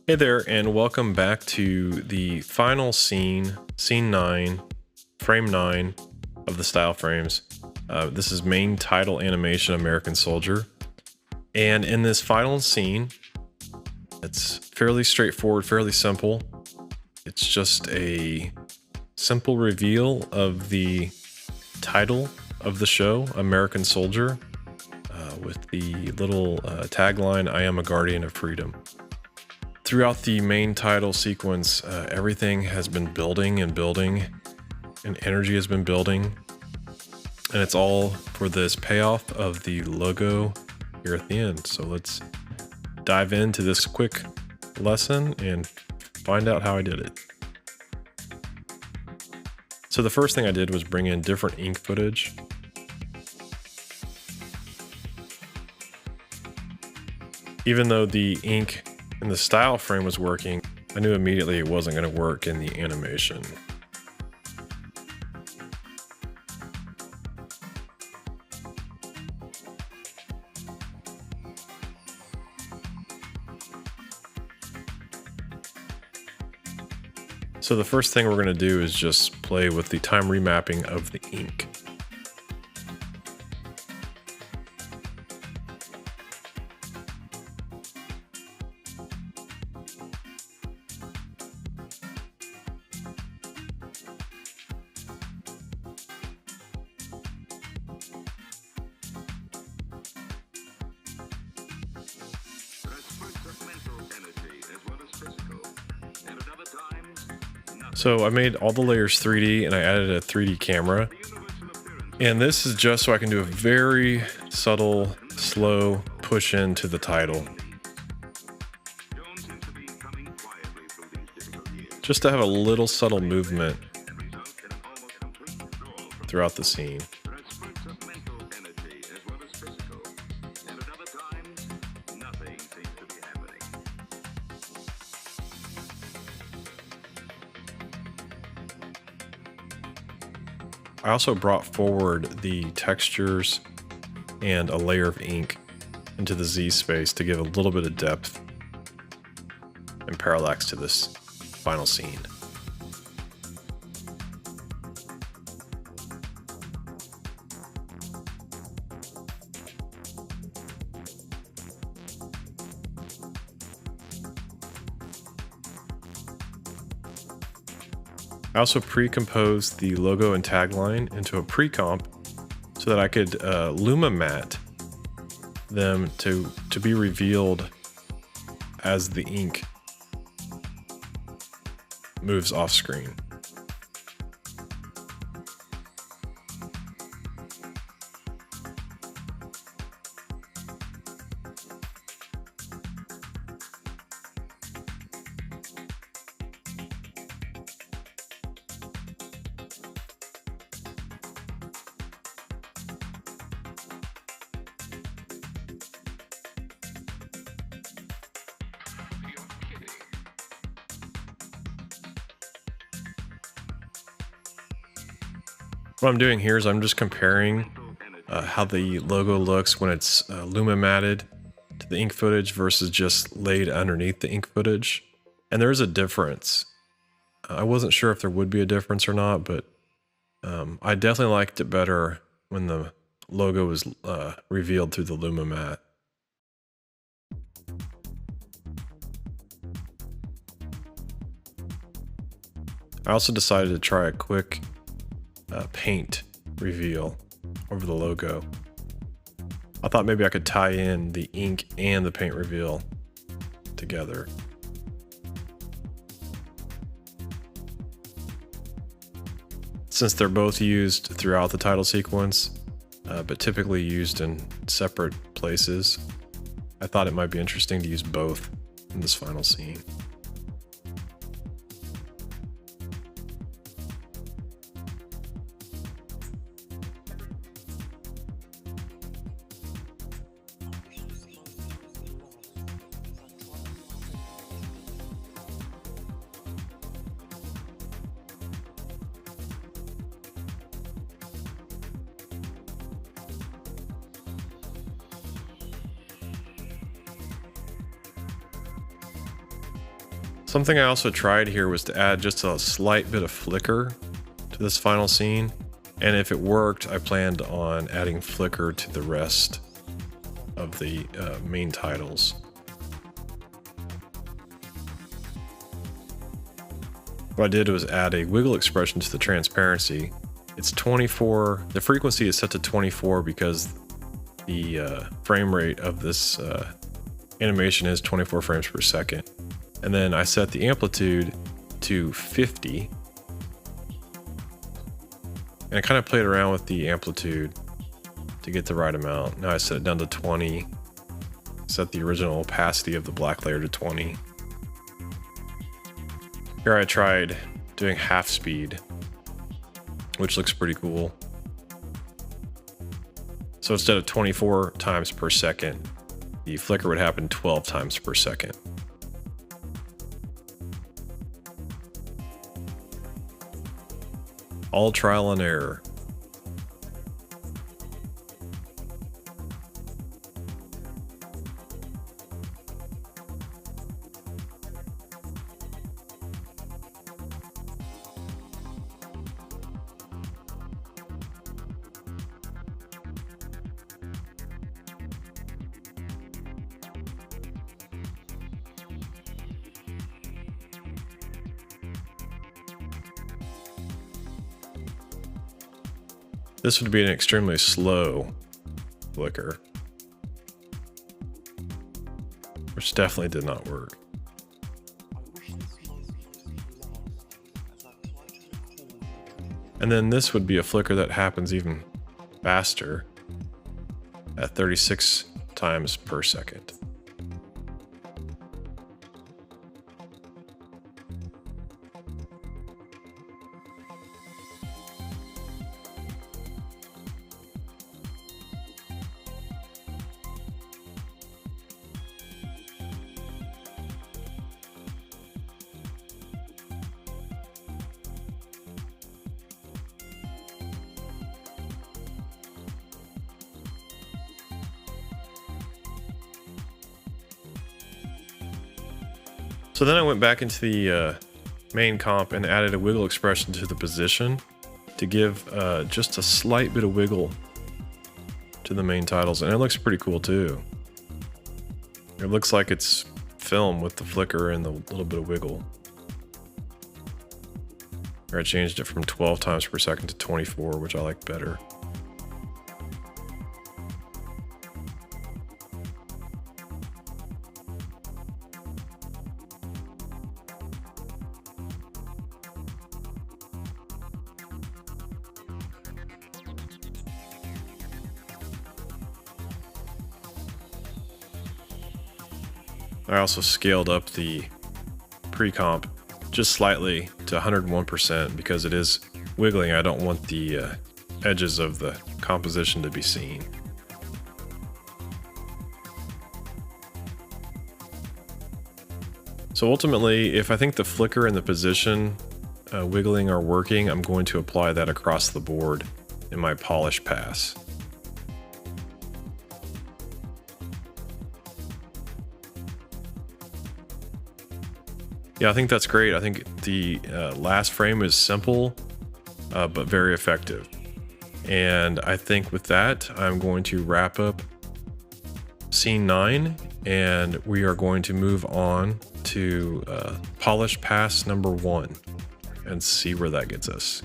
Hey there, and welcome back to the final scene, scene 9, frame 9 of the style frames. This is main title animation American Soldier. And in this final scene, it's fairly straightforward, fairly simple. It's just a simple reveal of the title of the show, American Soldier, with the little tagline, "I am a guardian of freedom." Throughout the main title sequence, everything has been building and building, and energy has been building, and it's all for this payoff of the logo here at the end. So let's dive into this quick lesson and find out how I did it. So the first thing I did was bring in different ink footage. Even though the ink and the style frame was working, I knew immediately it wasn't going to work in the animation. So the first thing we're going to do is just play with the time remapping of the ink. So I made all the layers 3D and I added a 3D camera. And this is just so I can do a very subtle, slow push into the title. Just to have a little subtle movement throughout the scene. I also brought forward the textures and a layer of ink into the Z space to give a little bit of depth and parallax to this final scene. I also pre-composed the logo and tagline into a pre-comp so that I could Luma matte them to be revealed as the ink moves off screen. What I'm doing here is I'm just comparing how the logo looks when it's Luma matted to the ink footage versus just laid underneath the ink footage. And there is a difference. I wasn't sure if there would be a difference or not, but I definitely liked it better when the logo was revealed through the Luma matte. I also decided to try a quick paint reveal over the logo. I thought maybe I could tie in the ink and the paint reveal together. Since they're both used throughout the title sequence, but typically used in separate places, I thought it might be interesting to use both in this final scene. Something I also tried here was to add just a slight bit of flicker to this final scene. And if it worked, I planned on adding flicker to the rest of the main titles. What I did was add a wiggle expression to the transparency. It's 24, the frequency is set to 24 because the frame rate of this animation is 24 frames per second. And then I set the amplitude to 50. And I kind of played around with the amplitude to get the right amount. Now I set it down to 20. Set the original opacity of the black layer to 20. Here I tried doing half speed, which looks pretty cool. So instead of 24 times per second, the flicker would happen 12 times per second. All trial and error. This would be an extremely slow flicker, which definitely did not work. And then this would be a flicker that happens even faster at 36 times per second. So then I went back into the main comp and added a wiggle expression to the position to give just a slight bit of wiggle to the main titles, and it looks pretty cool too. It looks like it's film with the flicker and the little bit of wiggle. Here I changed it from 12 times per second to 24, which I like better. I also scaled up the pre-comp just slightly to 101% because it is wiggling. I don't want the edges of the composition to be seen. So ultimately, if I think the flicker and the position wiggling are working, I'm going to apply that across the board in my polish pass. Yeah, I think that's great. I think the last frame is simple, but very effective. And I think with that, I'm going to wrap up scene 9, and we are going to move on to polish pass number 1 and see where that gets us.